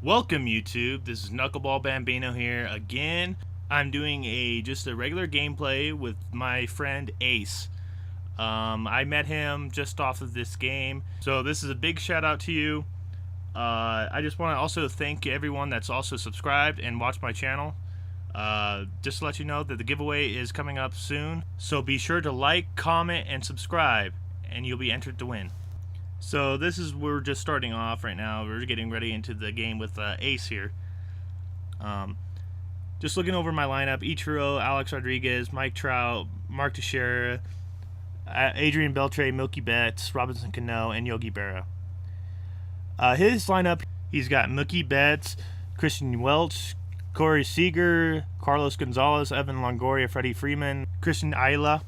Welcome YouTube, this is Knuckleball Bambino here again. I'm doing just a regular gameplay with my friend Ace. I met him just off of this game, so this is a big shout out to you. I just want to also thank everyone that's also subscribed and watched my channel. Just to let you know that the giveaway is coming up soon, so be sure to like, comment, and subscribe, and you'll be entered to win. So we're just starting off right now. We're getting ready into the game with Ace here. Just looking over my lineup: Ichiro, Alex Rodriguez, Mike Trout, Mark Teixeira, Adrian Beltre, Milky Betts, Robinson Cano, and Yogi Berra. His lineup: he's got Mookie Betts, Christian Welch, Corey Seager, Carlos Gonzalez, Evan Longoria, Freddie Freeman, Christian Ayala.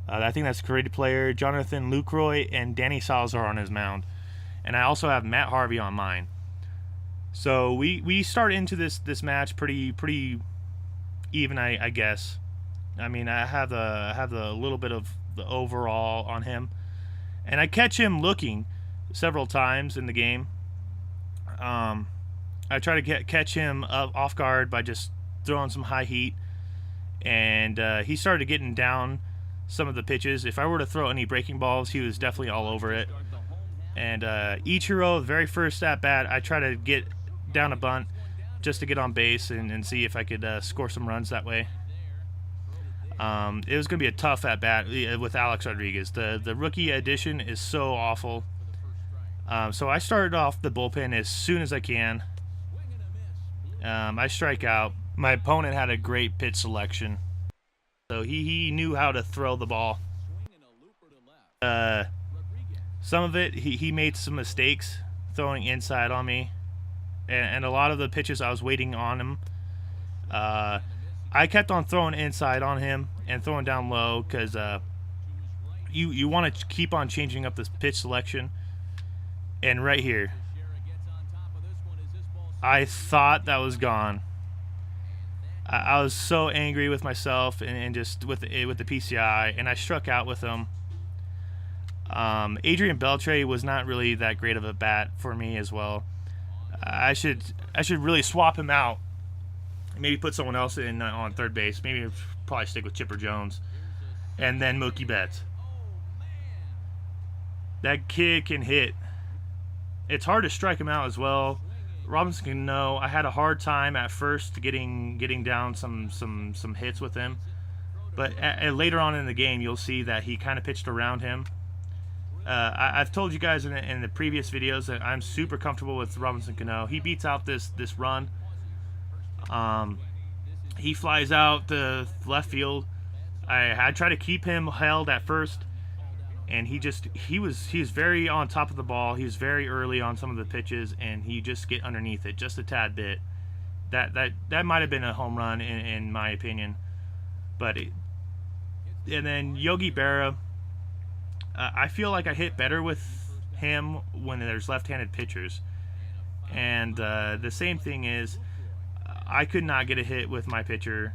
I think that's a creative player, Jonathan Lucroy, and Danny Salazar on his mound. And I also have Matt Harvey on mine. So we start into this match pretty even, I guess. I mean, I have a little bit of the overall on him, and I catch him looking several times in the game. I try to catch him off guard by just throwing some high heat, and he started getting down some of the pitches. If I were to throw any breaking balls, he was definitely all over it. And Ichiro, the very first at bat, I try to get down a bunt just to get on base and see if I could score some runs that way. It was going to be a tough at bat with Alex Rodriguez. The rookie addition is so awful. So I started off the bullpen as soon as I can. I strike out. My opponent had a great pitch selection, so he knew how to throw the ball. Some of it, he made some mistakes throwing inside on me, and a lot of the pitches I was waiting on him. I kept on throwing inside on him and throwing down low because you want to keep on changing up this pitch selection. And right here, I thought that was gone. I was so angry with myself and just with the PCI, and I struck out with him. Adrian Beltre was not really that great of a bat for me as well. I should really swap him out. Maybe put someone else in on third base. Maybe probably stick with Chipper Jones, and then Mookie Betts. That kid can hit. It's hard to strike him out as well. Robinson Cano, I had a hard time at first getting down some hits with him, but later on in the game you'll see that he kind of pitched around him. I've told you guys in the previous videos that I'm super comfortable with Robinson Cano. He beats out this run. He flies out the left field. I try to keep him held at first, and he was very on top of the ball. He was very early on some of the pitches, and he just get underneath it just a tad bit. That might have been a home run in my opinion. And then Yogi Berra, I feel like I hit better with him when there's left-handed pitchers, and the same thing is I could not get a hit with my pitcher.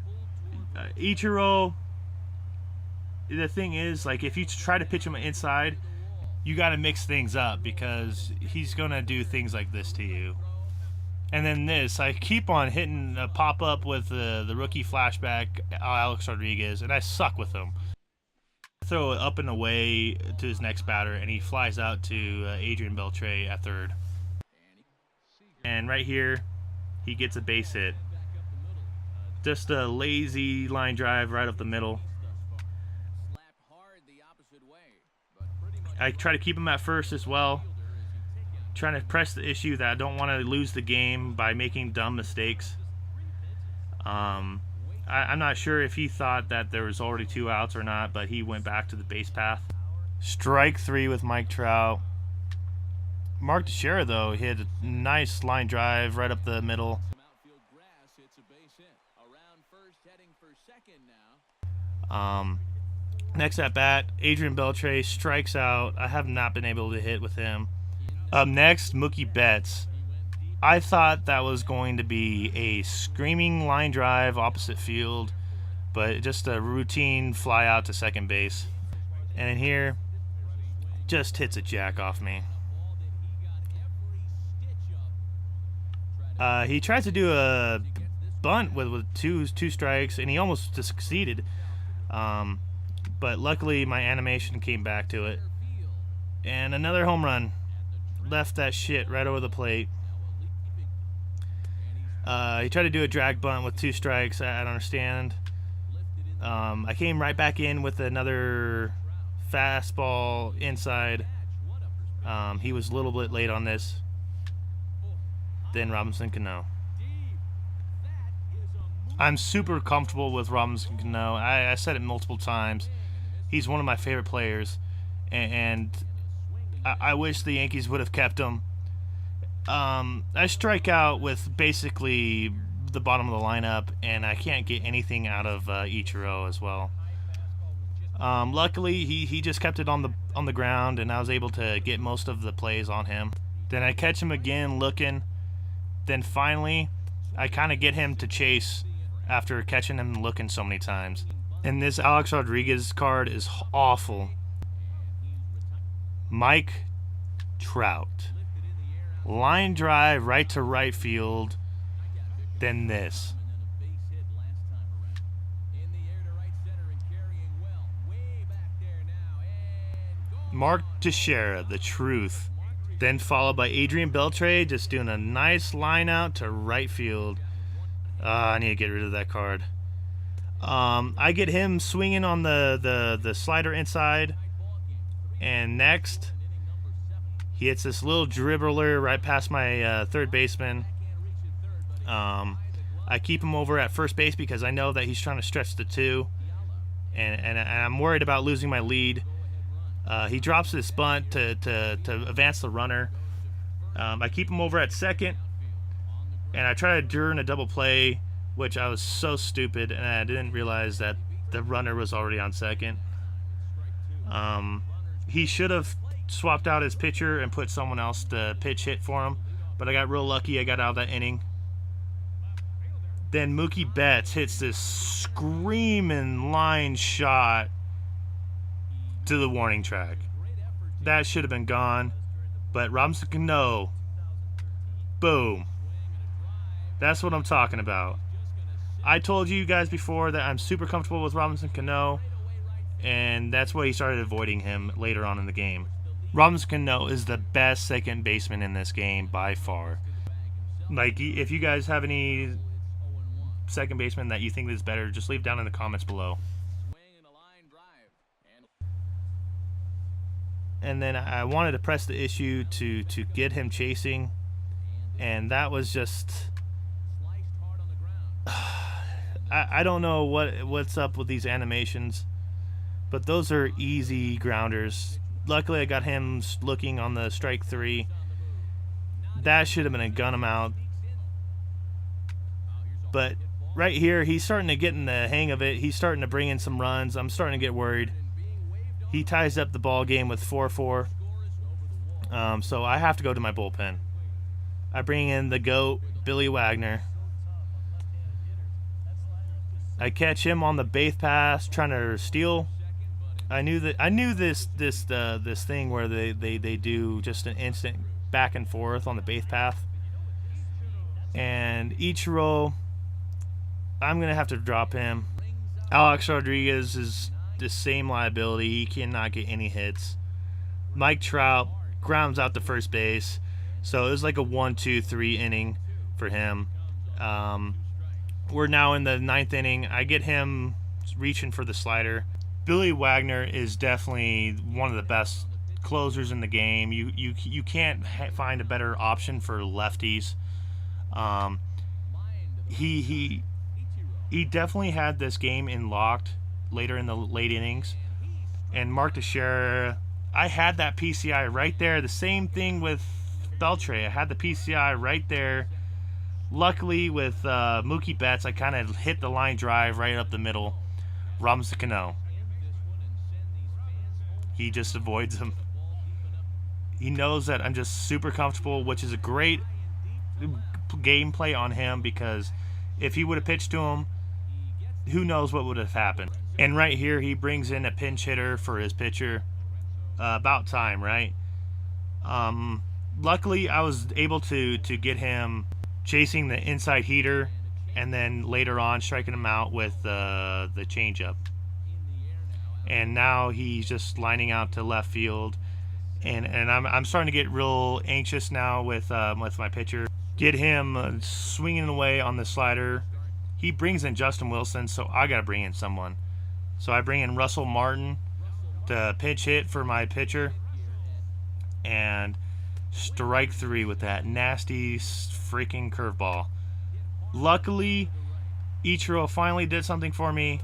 Ichiro, the thing is, like, if you try to pitch him inside, you got to mix things up because he's going to do things like this to you. And then I keep on hitting a pop-up with the rookie flashback, Alex Rodriguez, and I suck with him. I throw it up and away to his next batter, and he flies out to Adrian Beltre at third. And right here, he gets a base hit. Just a lazy line drive right up the middle. I try to keep him at first as well, trying to press the issue that I don't want to lose the game by making dumb mistakes. I'm not sure if he thought that there was already 2 outs or not, but he went back to the base path. Strike 3 with Mike Trout. Mark Teixeira, though, he had a nice line drive right up the middle. Next at bat, Adrian Beltre strikes out. I have not been able to hit with him. Up next, Mookie Betts. I thought that was going to be a screaming line drive opposite field, but just a routine fly out to second base. And in here, just hits a jack off me. He tries to do a bunt with two strikes, and he almost succeeded. But luckily, my animation came back to it. And another home run. Left that shit right over the plate. He tried to do a drag bunt with 2 strikes. I don't understand. I came right back in with another fastball inside. He was a little bit late on this. Then Robinson Cano. I'm super comfortable with Robinson Cano. I said it multiple times. He's one of my favorite players, and I wish the Yankees would have kept him. I strike out with basically the bottom of the lineup, and I can't get anything out of Ichiro as well. Luckily, he just kept it on the ground, and I was able to get most of the plays on him. Then I catch him again looking. Then finally, I kind of get him to chase after catching him looking so many times. And this Alex Rodriguez card is awful. Mike Trout. Line drive right to right field. Then this. Mark Teixeira, the truth. Then followed by Adrian Beltre, just doing a nice line out to right field. I need to get rid of that card. I get him swinging on the slider inside. And next, he hits this little dribbler right past my third baseman. I keep him over at first base because I know that he's trying to stretch the 2. And I'm worried about losing my lead. He drops this bunt to advance the runner. I keep him over at second. And I try to turn a double play, which I was so stupid, and I didn't realize that the runner was already on second. He should have swapped out his pitcher and put someone else to pitch hit for him, but I got real lucky. I got out of that inning. Then Mookie Betts hits this screaming line shot to the warning track. That should have been gone, but Robinson Cano, boom. That's what I'm talking about. I told you guys before that I'm super comfortable with Robinson Cano, and that's why he started avoiding him later on in the game. Robinson Cano is the best second baseman in this game by far. Like, if you guys have any second baseman that you think is better, just leave down in the comments below. And then I wanted to press the issue to get him chasing, and that was just... I don't know what's up with these animations, but those are easy grounders. Luckily, I got him looking on the strike 3. That should have been a gun him out. But right here, he's starting to get in the hang of it. He's starting to bring in some runs. I'm starting to get worried. He ties up the ball game with 4-4. So I have to go to my bullpen. I bring in the GOAT, Billy Wagner. I catch him on the base pass, trying to steal. I knew this thing where they do just an instant back and forth on the base path. And Ichiro, I'm gonna have to drop him. Alex Rodriguez is the same liability. He cannot get any hits. Mike Trout grounds out to first base, so it was like a 1-2-3 inning for him. We're now in the 9th inning. I get him reaching for the slider. Billy Wagner is definitely one of the best closers in the game. You can't find a better option for lefties. He definitely had this game in locked later in the late innings. And Mark Teixeira, I had that PCI right there. The same thing with Beltre. I had the PCI right there. Luckily, with Mookie Betts, I kind of hit the line drive right up the middle. Robinson Cano. He just avoids him. He knows that I'm just super comfortable, which is a great gameplay on him, because if he would have pitched to him, who knows what would have happened. And right here, he brings in a pinch hitter for his pitcher. About time, right? Luckily, I was able to get him chasing the inside heater, and then later on striking him out with the changeup. And now he's just lining out to left field, and I'm starting to get real anxious now with my pitcher. Get him swinging away on the slider. He brings in Justin Wilson, so I got to bring in someone. So I bring in Russell Martin to pitch hit for my pitcher, and strike 3 with that nasty freaking curveball. Luckily, Ichiro finally did something for me.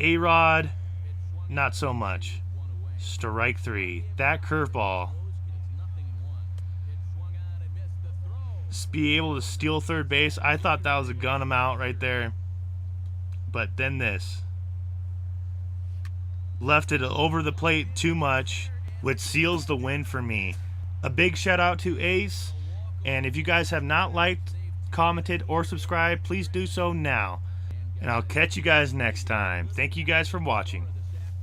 A-Rod, not so much. Strike 3. That curveball. Be able to steal third base. I thought that was a gun him out right there. But then this. Left it over the plate too much, which seals the win for me. A big shout out to Ace. And if you guys have not liked, commented, or subscribed, please do so now. And I'll catch you guys next time. Thank you guys for watching.